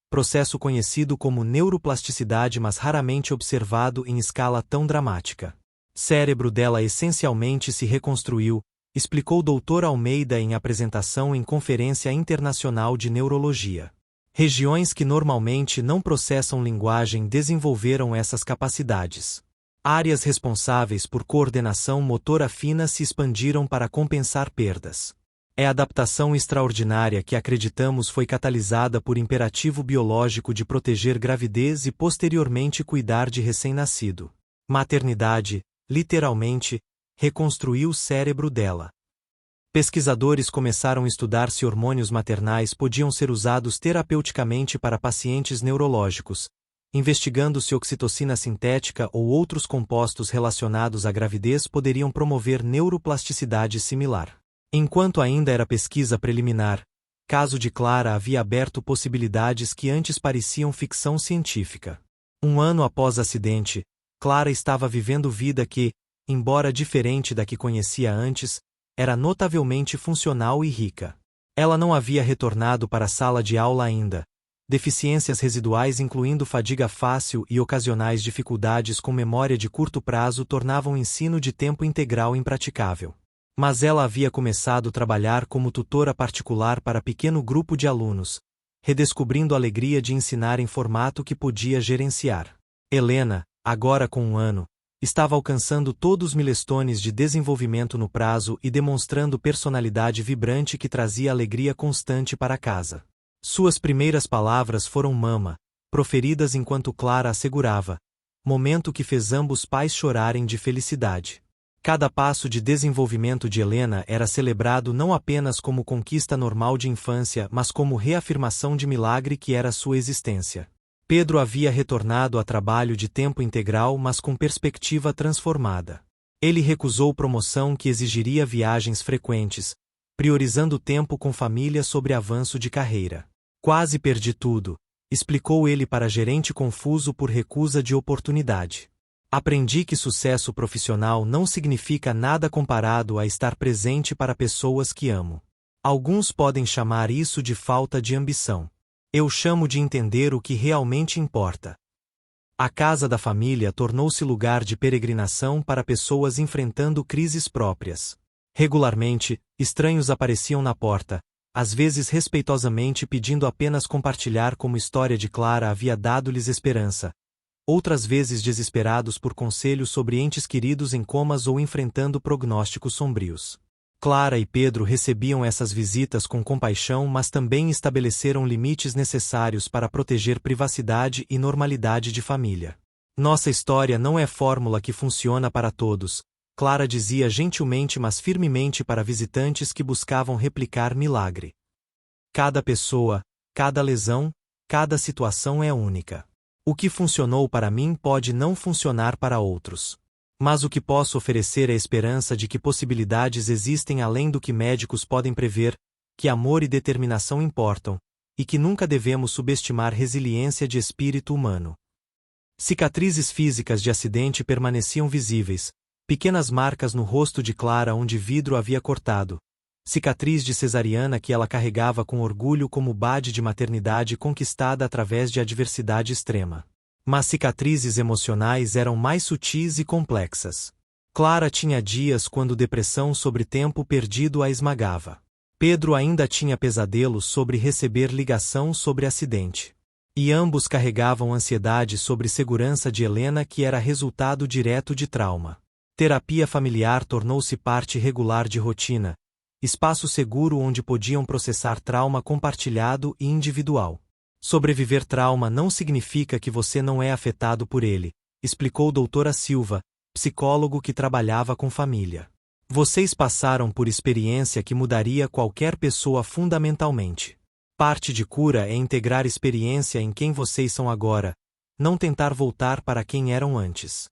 Processo conhecido como neuroplasticidade, mas raramente observado em escala tão dramática. Cérebro dela essencialmente se reconstruiu, explicou Dr. Almeida em apresentação em Conferência Internacional de Neurologia. Regiões que normalmente não processam linguagem desenvolveram essas capacidades. Áreas responsáveis por coordenação motora fina se expandiram para compensar perdas. É a adaptação extraordinária que acreditamos foi catalisada por imperativo biológico de proteger gravidez e posteriormente cuidar de recém-nascido. Maternidade, literalmente, reconstruiu o cérebro dela. Pesquisadores começaram a estudar se hormônios maternais podiam ser usados terapeuticamente para pacientes neurológicos, investigando se oxitocina sintética ou outros compostos relacionados à gravidez poderiam promover neuroplasticidade similar. Enquanto ainda era pesquisa preliminar, caso de Clara havia aberto possibilidades que antes pareciam ficção científica. Um ano após o acidente, Clara estava vivendo vida que, embora diferente da que conhecia antes, era notavelmente funcional e rica. Ela não havia retornado para a sala de aula ainda. Deficiências residuais incluindo fadiga fácil e ocasionais dificuldades com memória de curto prazo tornavam o ensino de tempo integral impraticável. Mas ela havia começado a trabalhar como tutora particular para pequeno grupo de alunos, redescobrindo a alegria de ensinar em formato que podia gerenciar. Helena, agora com 1 ano, estava alcançando todos os milestones de desenvolvimento no prazo e demonstrando personalidade vibrante que trazia alegria constante para casa. Suas primeiras palavras foram mama, proferidas enquanto Clara assegurava, momento que fez ambos pais chorarem de felicidade. Cada passo de desenvolvimento de Helena era celebrado não apenas como conquista normal de infância, mas como reafirmação de milagre que era sua existência. Pedro havia retornado a trabalho de tempo integral, mas com perspectiva transformada. Ele recusou promoção que exigiria viagens frequentes, priorizando o tempo com família sobre avanço de carreira. Quase perdi tudo, explicou ele para gerente confuso por recusa de oportunidade. Aprendi que sucesso profissional não significa nada comparado a estar presente para pessoas que amo. Alguns podem chamar isso de falta de ambição. Eu chamo de entender o que realmente importa. A casa da família tornou-se lugar de peregrinação para pessoas enfrentando crises próprias. Regularmente, estranhos apareciam na porta, às vezes respeitosamente pedindo apenas compartilhar como a história de Clara havia dado-lhes esperança. outras vezes desesperados por conselhos sobre entes queridos em comas ou enfrentando prognósticos sombrios. Clara e Pedro recebiam essas visitas com compaixão, mas também estabeleceram limites necessários para proteger privacidade e normalidade de família. Nossa história não é fórmula que funciona para todos, Clara dizia gentilmente mas firmemente para visitantes que buscavam replicar milagre. Cada pessoa, cada lesão, cada situação é única. O que funcionou para mim pode não funcionar para outros. Mas o que posso oferecer é a esperança de que possibilidades existem além do que médicos podem prever, que amor e determinação importam, e que nunca devemos subestimar resiliência de espírito humano. Cicatrizes físicas de acidente permaneciam visíveis, pequenas marcas no rosto de Clara onde vidro havia cortado, cicatriz de cesariana que ela carregava com orgulho como bade de maternidade conquistada através de adversidade extrema. Mas cicatrizes emocionais eram mais sutis e complexas. Clara tinha dias quando depressão sobre tempo perdido a esmagava. Pedro ainda tinha pesadelos sobre receber ligação sobre acidente. E ambos carregavam ansiedade sobre segurança de Helena que era resultado direto de trauma. Terapia familiar tornou-se parte regular de rotina, espaço seguro onde podiam processar trauma compartilhado e individual. Sobreviver trauma não significa que você não é afetado por ele, explicou doutora Silva, psicólogo que trabalhava com família. Vocês passaram por experiência que mudaria qualquer pessoa fundamentalmente. Parte de cura é integrar experiência em quem vocês são agora, não tentar voltar para quem eram antes.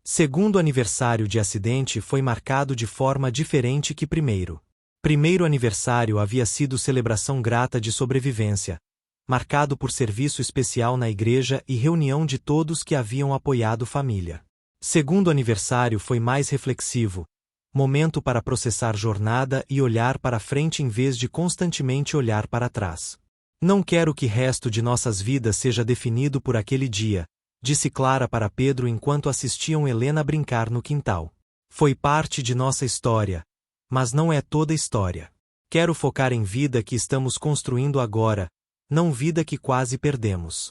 Segundo aniversário de acidente foi marcado de forma diferente que primeiro. Primeiro aniversário havia sido celebração grata de sobrevivência, marcado por serviço especial na igreja e reunião de todos que haviam apoiado família. Segundo aniversário foi mais reflexivo, momento para processar jornada e olhar para frente em vez de constantemente olhar para trás. Não quero que o resto de nossas vidas seja definido por aquele dia, disse Clara para Pedro enquanto assistiam Helena brincar no quintal. Foi parte de nossa história, mas não é toda a história. Quero focar em vida que estamos construindo agora, não vida que quase perdemos.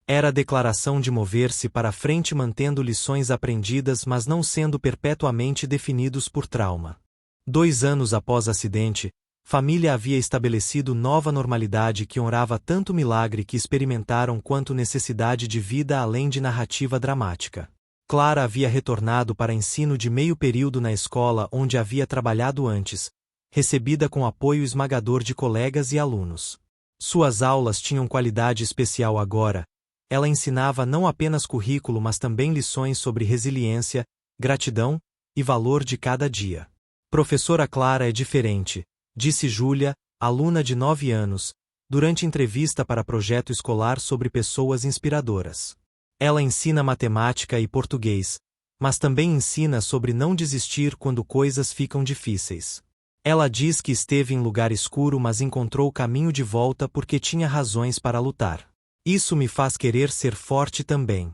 Era a declaração de mover-se para frente mantendo lições aprendidas mas não sendo perpetuamente definidos por trauma. 2 anos após o acidente, família havia estabelecido nova normalidade que honrava tanto milagre que experimentaram quanto necessidade de vida além de narrativa dramática. Clara havia retornado para ensino de meio período na escola onde havia trabalhado antes, recebida com apoio esmagador de colegas e alunos. Suas aulas tinham qualidade especial agora, ela ensinava não apenas currículo mas também lições sobre resiliência, gratidão e valor de cada dia. Professora Clara é diferente, disse Júlia, aluna de 9 anos, durante entrevista para projeto escolar sobre pessoas inspiradoras. Ela ensina matemática e português, mas também ensina sobre não desistir quando coisas ficam difíceis. Ela diz que esteve em lugar escuro mas encontrou o caminho de volta porque tinha razões para lutar. Isso me faz querer ser forte também.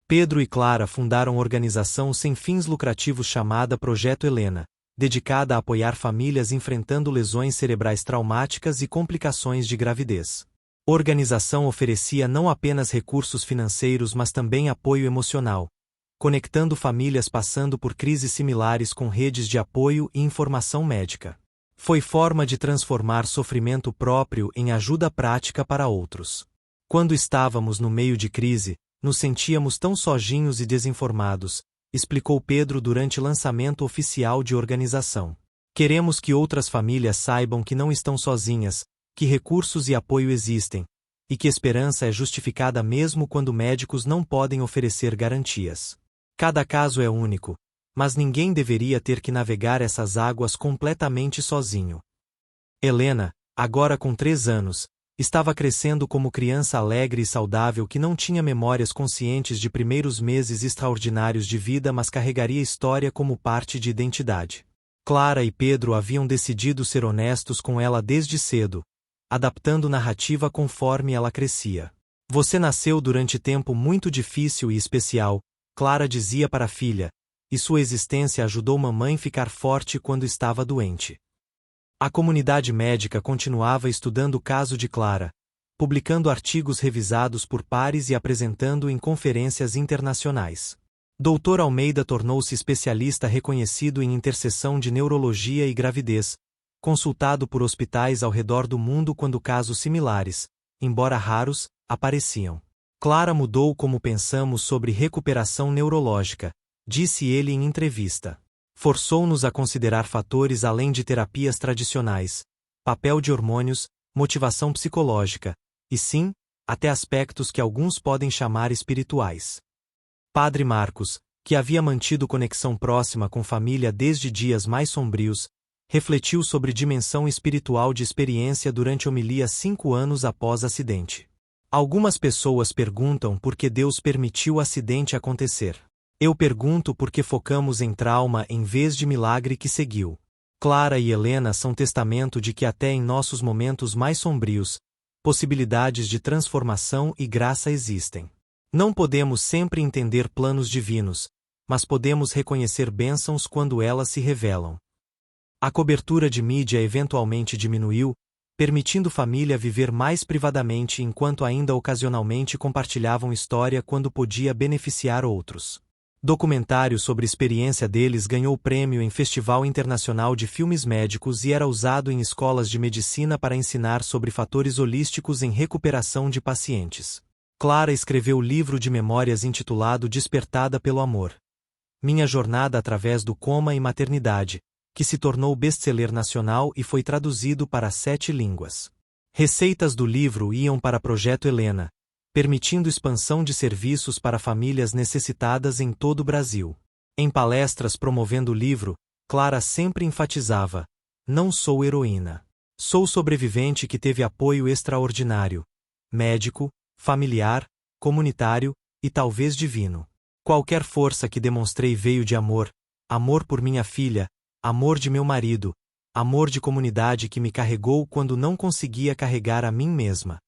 Pedro e Clara fundaram organização sem fins lucrativos chamada Projeto Helena, dedicada a apoiar famílias enfrentando lesões cerebrais traumáticas e complicações de gravidez. A organização oferecia não apenas recursos financeiros mas também apoio emocional, conectando famílias passando por crises similares com redes de apoio e informação médica. Foi forma de transformar sofrimento próprio em ajuda prática para outros. Quando estávamos no meio de crise, nos sentíamos tão sozinhos e desinformados, explicou Pedro durante lançamento oficial de organização. Queremos que outras famílias saibam que não estão sozinhas, que recursos e apoio existem, e que esperança é justificada mesmo quando médicos não podem oferecer garantias. Cada caso é único, mas ninguém deveria ter que navegar essas águas completamente sozinho. Helena, agora com 3 anos, estava crescendo como criança alegre e saudável que não tinha memórias conscientes de primeiros meses extraordinários de vida mas carregaria história como parte de identidade. Clara e Pedro haviam decidido ser honestos com ela desde cedo, adaptando narrativa conforme ela crescia. Você nasceu durante tempo muito difícil e especial, Clara dizia para a filha, e sua existência ajudou mamãe a ficar forte quando estava doente. A comunidade médica continuava estudando o caso de Clara, publicando artigos revisados por pares e apresentando em conferências internacionais. Dr. Almeida tornou-se especialista reconhecido em interseção de neurologia e gravidez, consultado por hospitais ao redor do mundo quando casos similares, embora raros, apareciam. Clara mudou como pensamos sobre recuperação neurológica, disse ele em entrevista. Forçou-nos a considerar fatores além de terapias tradicionais, papel de hormônios, motivação psicológica, e sim, até aspectos que alguns podem chamar espirituais. Padre Marcos, que havia mantido conexão próxima com família desde dias mais sombrios, refletiu sobre dimensão espiritual de experiência durante homilia 5 anos após acidente. Algumas pessoas perguntam por que Deus permitiu o acidente acontecer. Eu pergunto por que focamos em trauma em vez de milagre que seguiu. Clara e Helena são testamento de que até em nossos momentos mais sombrios, possibilidades de transformação e graça existem. Não podemos sempre entender planos divinos, mas podemos reconhecer bênçãos quando elas se revelam. A cobertura de mídia eventualmente diminuiu, permitindo família viver mais privadamente enquanto ainda ocasionalmente compartilhavam história quando podia beneficiar outros. Documentário sobre experiência deles ganhou prêmio em Festival Internacional de Filmes Médicos e era usado em escolas de medicina para ensinar sobre fatores holísticos em recuperação de pacientes. Clara escreveu livro de memórias intitulado Despertada pelo Amor. Minha jornada através do coma e maternidade, que se tornou best-seller nacional e foi traduzido para 7 línguas. Receitas do livro iam para Projeto Helena, permitindo expansão de serviços para famílias necessitadas em todo o Brasil. Em palestras promovendo o livro, Clara sempre enfatizava: não sou heroína. Sou sobrevivente que teve apoio extraordinário, médico, familiar, comunitário e talvez divino. Qualquer força que demonstrei veio de amor, amor por minha filha, amor de meu marido, amor de comunidade que me carregou quando não conseguia carregar a mim mesma.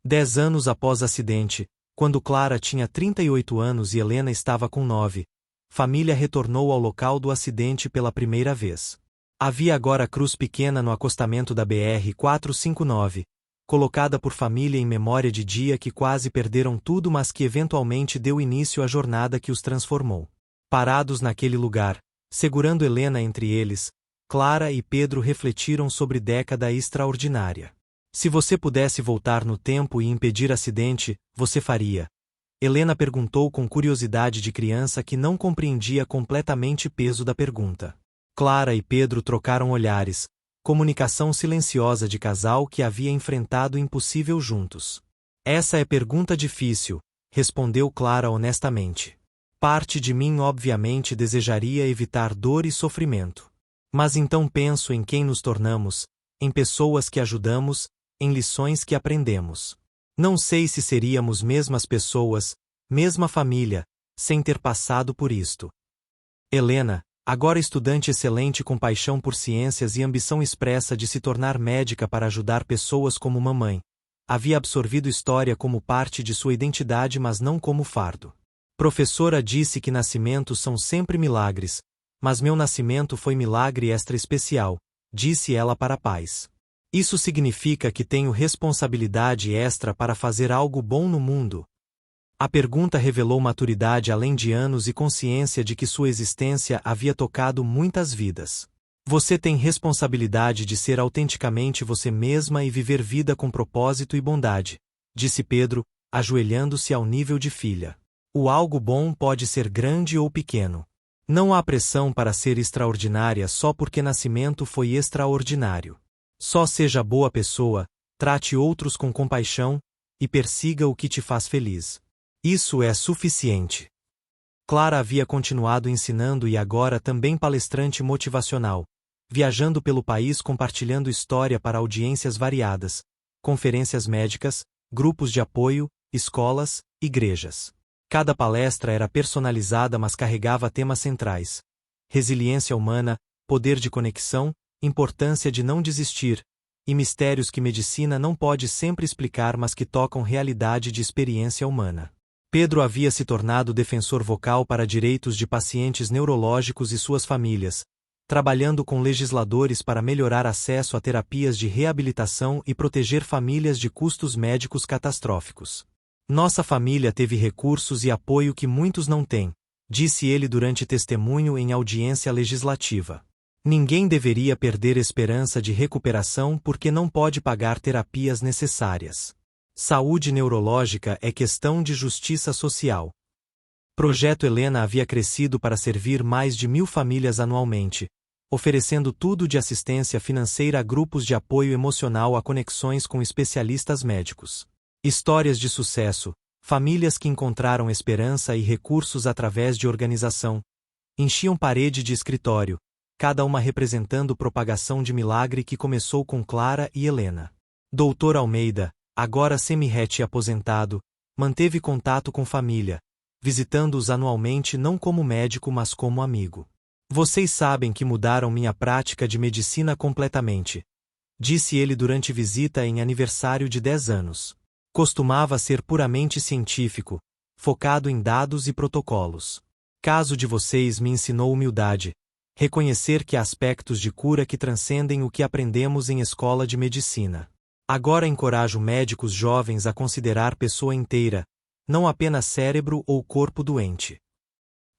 10 anos após o acidente, quando Clara tinha 38 anos e Helena estava com 9, família retornou ao local do acidente pela primeira vez. Havia agora cruz pequena no acostamento da BR-459, colocada por família em memória de dia que quase perderam tudo mas que eventualmente deu início à jornada que os transformou. Parados naquele lugar, segurando Helena entre eles, Clara e Pedro refletiram sobre década extraordinária. Se você pudesse voltar no tempo e impedir acidente, você faria? Helena perguntou com curiosidade de criança que não compreendia completamente o peso da pergunta. Clara e Pedro trocaram olhares, comunicação silenciosa de casal que havia enfrentado o impossível juntos. Essa é pergunta difícil, respondeu Clara honestamente. Parte de mim obviamente desejaria evitar dor e sofrimento. Mas então penso em quem nos tornamos, em pessoas que ajudamos, em lições que aprendemos. Não sei se seríamos mesmas pessoas, mesma família, sem ter passado por isto. Helena, agora estudante excelente com paixão por ciências e ambição expressa de se tornar médica para ajudar pessoas como mamãe, havia absorvido história como parte de sua identidade mas não como fardo. Professora disse que nascimentos são sempre milagres, mas meu nascimento foi milagre extra especial, disse ela para pais. Isso significa que tenho responsabilidade extra para fazer algo bom no mundo? A pergunta revelou maturidade além de anos e consciência de que sua existência havia tocado muitas vidas. Você tem responsabilidade de ser autenticamente você mesma e viver vida com propósito e bondade, disse Pedro, ajoelhando-se ao nível de filha. O algo bom pode ser grande ou pequeno. Não há pressão para ser extraordinária só porque nascimento foi extraordinário. Só seja boa pessoa, trate outros com compaixão, e persiga o que te faz feliz. Isso é suficiente. Clara havia continuado ensinando e agora também palestrante motivacional, viajando pelo país compartilhando história para audiências variadas, conferências médicas, grupos de apoio, escolas, igrejas. Cada palestra era personalizada mas carregava temas centrais: resiliência humana, poder de conexão, importância de não desistir, e mistérios que medicina não pode sempre explicar mas que tocam realidade de experiência humana. Pedro havia se tornado defensor vocal para direitos de pacientes neurológicos e suas famílias, trabalhando com legisladores para melhorar acesso a terapias de reabilitação e proteger famílias de custos médicos catastróficos. Nossa família teve recursos e apoio que muitos não têm, disse ele durante testemunho em audiência legislativa. Ninguém deveria perder esperança de recuperação porque não pode pagar terapias necessárias. Saúde neurológica é questão de justiça social. Projeto Helena havia crescido para servir mais de 1.000 famílias anualmente, oferecendo tudo de assistência financeira a grupos de apoio emocional a conexões com especialistas médicos. Histórias de sucesso, famílias que encontraram esperança e recursos através de organização, enchiam parede de escritório, cada uma representando propagação de milagre que começou com Clara e Helena. Doutor Almeida, agora semi-rete aposentado, manteve contato com família, visitando-os anualmente não como médico mas como amigo. Vocês sabem que mudaram minha prática de medicina completamente, disse ele durante visita em aniversário de 10 anos. Costumava ser puramente científico, focado em dados e protocolos. Caso de vocês me ensinou humildade, reconhecer que há aspectos de cura que transcendem o que aprendemos em escola de medicina. Agora encorajo médicos jovens a considerar pessoa inteira, não apenas cérebro ou corpo doente.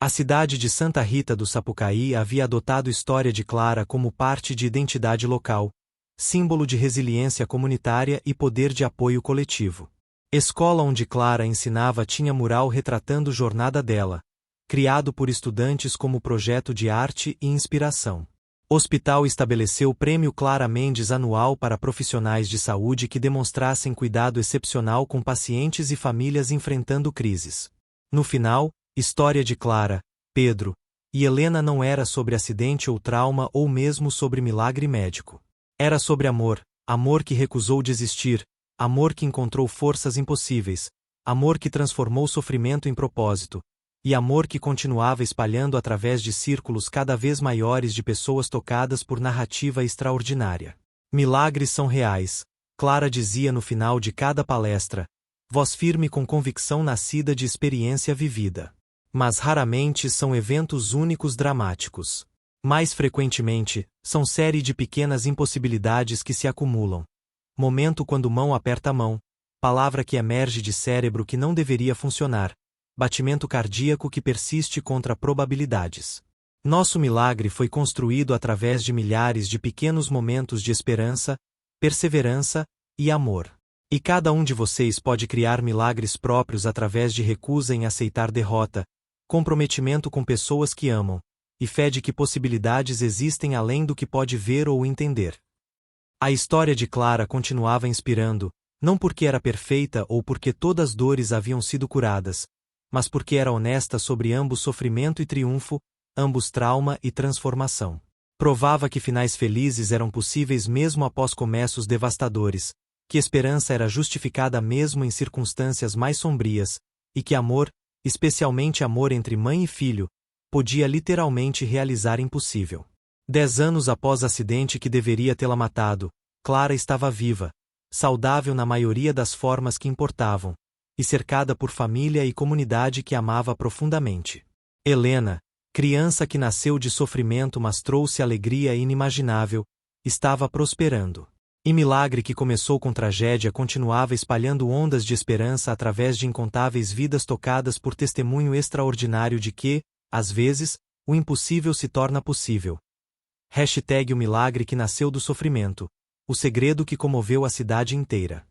A cidade de Santa Rita do Sapucaí havia adotado História de Clara como parte de identidade local, símbolo de resiliência comunitária e poder de apoio coletivo. Escola onde Clara ensinava tinha mural retratando jornada dela, criado por estudantes como projeto de arte e inspiração. Hospital estabeleceu o Prêmio Clara Mendes anual para profissionais de saúde que demonstrassem cuidado excepcional com pacientes e famílias enfrentando crises. No final, História de Clara, Pedro e Helena não era sobre acidente ou trauma ou mesmo sobre milagre médico. Era sobre amor, amor que recusou desistir, amor que encontrou forças impossíveis, amor que transformou sofrimento em propósito, e amor que continuava espalhando através de círculos cada vez maiores de pessoas tocadas por narrativa extraordinária. Milagres são reais, Clara dizia no final de cada palestra, voz firme com convicção nascida de experiência vivida. Mas raramente são eventos únicos dramáticos. Mais frequentemente, são série de pequenas impossibilidades que se acumulam. Momento quando mão aperta mão, palavra que emerge de cérebro que não deveria funcionar, batimento cardíaco que persiste contra probabilidades. Nosso milagre foi construído através de milhares de pequenos momentos de esperança, perseverança e amor. E cada um de vocês pode criar milagres próprios através de recusa em aceitar derrota, comprometimento com pessoas que amam, e fé de que possibilidades existem além do que pode ver ou entender. A história de Clara continuava inspirando, não porque era perfeita ou porque todas as dores haviam sido curadas, mas porque era honesta sobre ambos sofrimento e triunfo, ambos trauma e transformação. Provava que finais felizes eram possíveis mesmo após começos devastadores, que esperança era justificada mesmo em circunstâncias mais sombrias, e que amor, especialmente amor entre mãe e filho, podia literalmente realizar impossível. 10 anos após o acidente que deveria tê-la matado, Clara estava viva, saudável na maioria das formas que importavam, e cercada por família e comunidade que amava profundamente. Helena, criança que nasceu de sofrimento mas trouxe alegria inimaginável, estava prosperando. E milagre que começou com tragédia continuava espalhando ondas de esperança através de incontáveis vidas tocadas por testemunho extraordinário de que, às vezes, o impossível se torna possível. #o milagre que nasceu do sofrimento, o segredo que comoveu a cidade inteira.